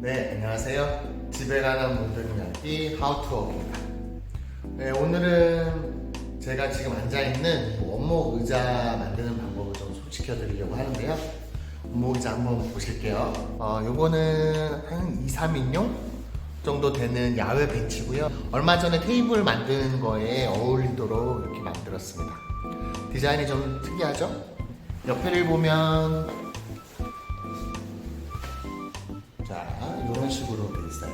네, 안녕하세요. 집에 가는 모든 이야기 하우투어입니다. 네, 오늘은 제가 지금 앉아있는 원목 의자 만드는 방법을 좀 소개시켜 드리려고 하는데요. 원목 의자 한번 보실게요. 요거는 한 2, 3인용 정도 되는 야외 벤치고요. 얼마 전에 테이블 만드는 거에 어울리도록 이렇게 만들었습니다. 디자인이 좀 특이하죠? 옆에를 보면 이런 식으로 돼 있어요.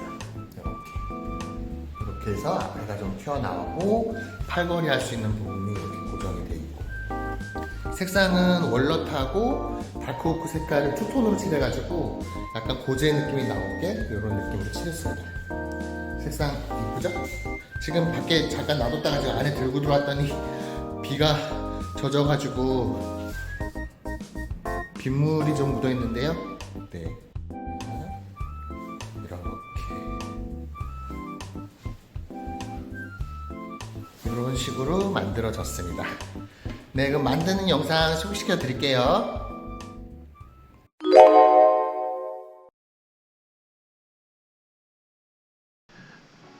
이렇게 해서 앞에가 좀 튀어나오고 팔걸이 할 수 있는 부분이 이렇게 고정이 돼 있고, 색상은 월넛하고 다크오크 색깔을 투톤으로 칠해가지고 약간 고제 느낌이 나오게 이런 느낌으로 칠했습니다. 색상 이쁘죠? 지금 밖에 잠깐 놔뒀다가 지금 안에 들고 들어왔더니 비가 젖어가지고 빗물이 좀 묻어 있는데요. 네. 이런 식으로 만들어졌습니다. 네, 그럼 만드는 영상 소개시켜 드릴게요.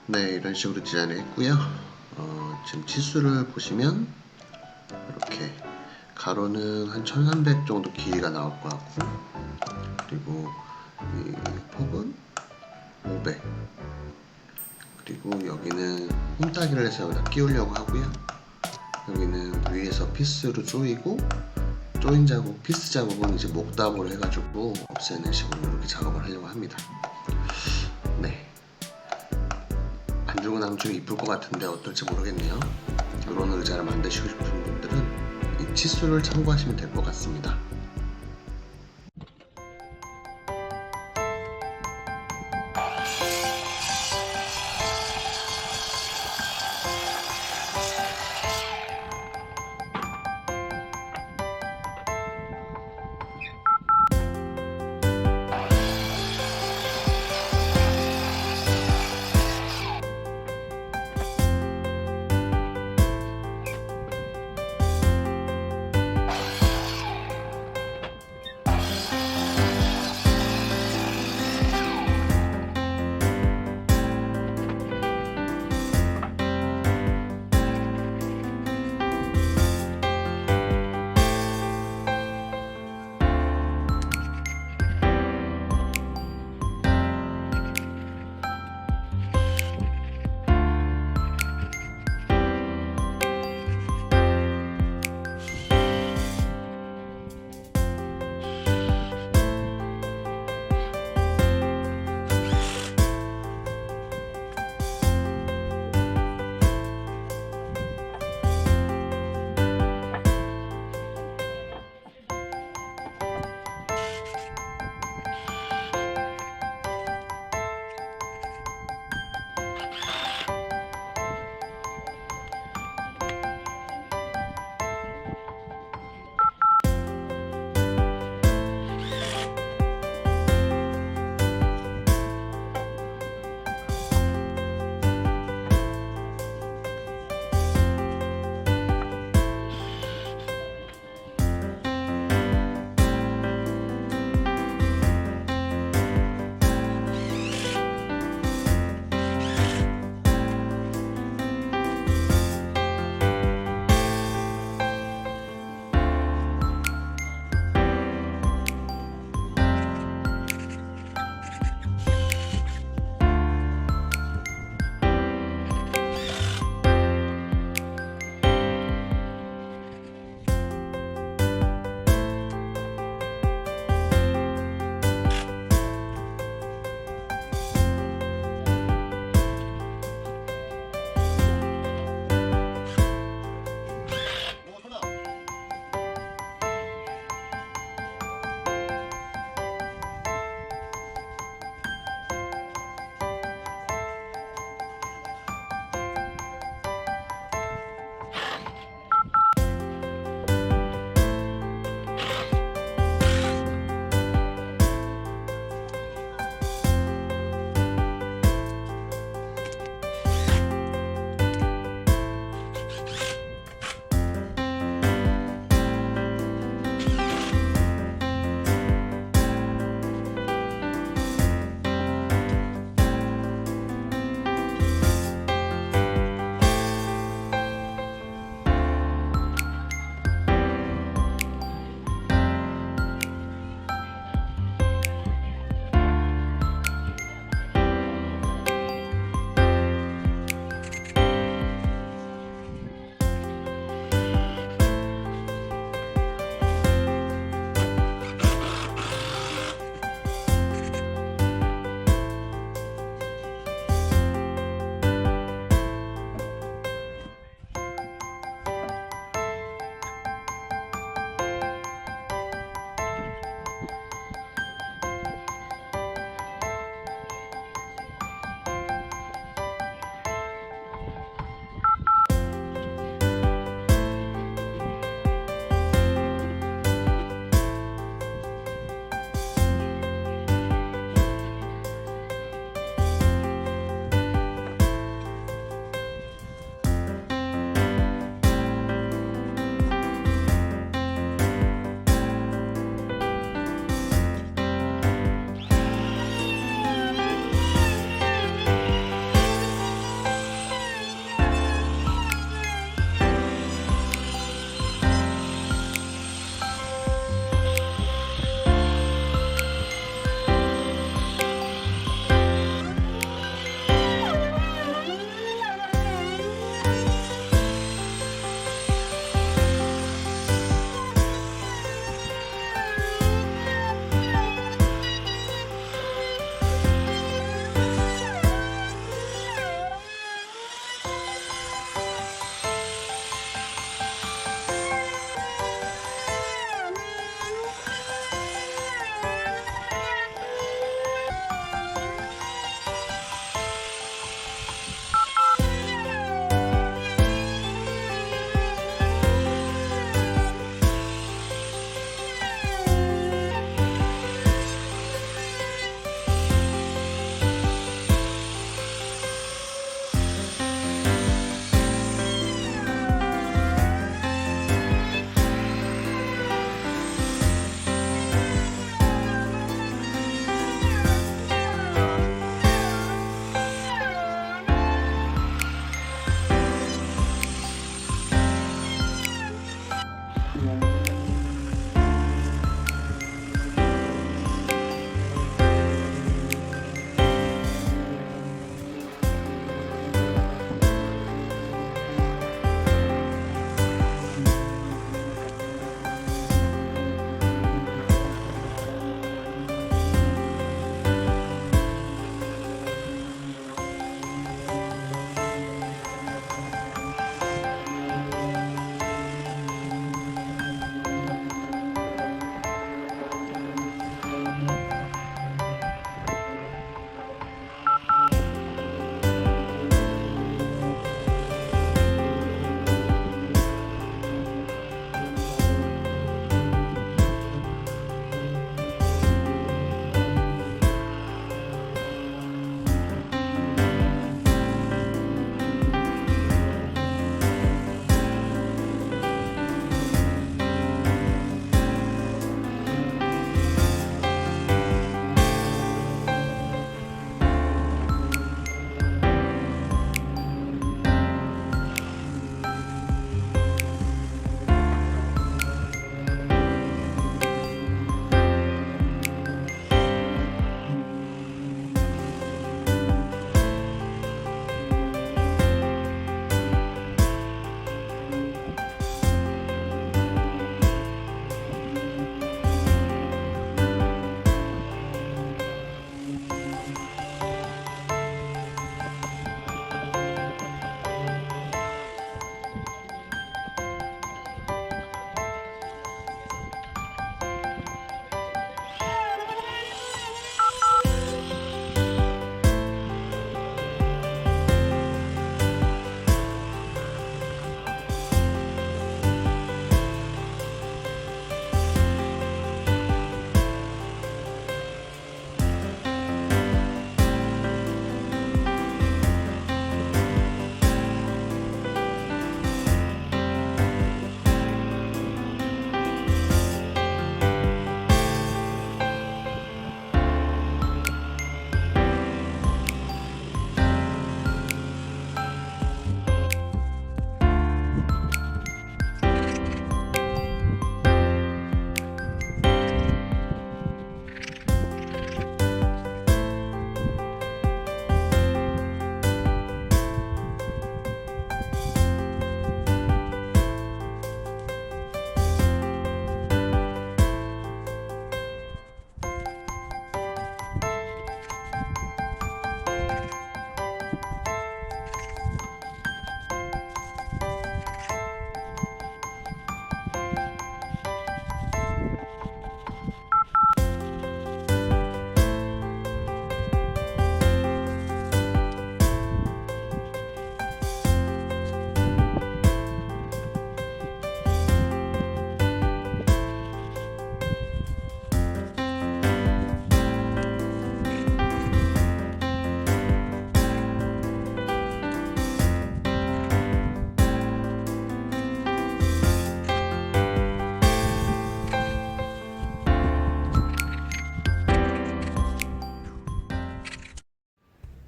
네, 이런 식으로 디자인을 했고요. 지금 치수를 보시면 이렇게 가로는 한 1300 정도 길이가 나올 것 같고, 그리고 이 폭은 500, 그리고 여기는 홈따기를 해서 여기다 끼우려고 하고요. 여기는 위에서 피스로 조이고, 조인 자국, 피스 자국은 이제 목답으로 해가지고 없애는 식으로 이렇게 작업을 하려고 합니다. 네, 만들고 나면 좀 이쁠 것 같은데 어떨지 모르겠네요. 이런 의자를 만드시고 싶은 분들은 이 치수를 참고하시면 될 것 같습니다.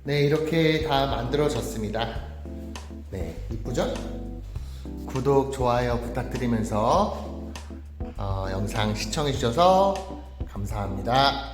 네, 이렇게 다 만들어졌습니다. 네, 이쁘죠? 구독, 좋아요 부탁드리면서 영상 시청해주셔서 감사합니다.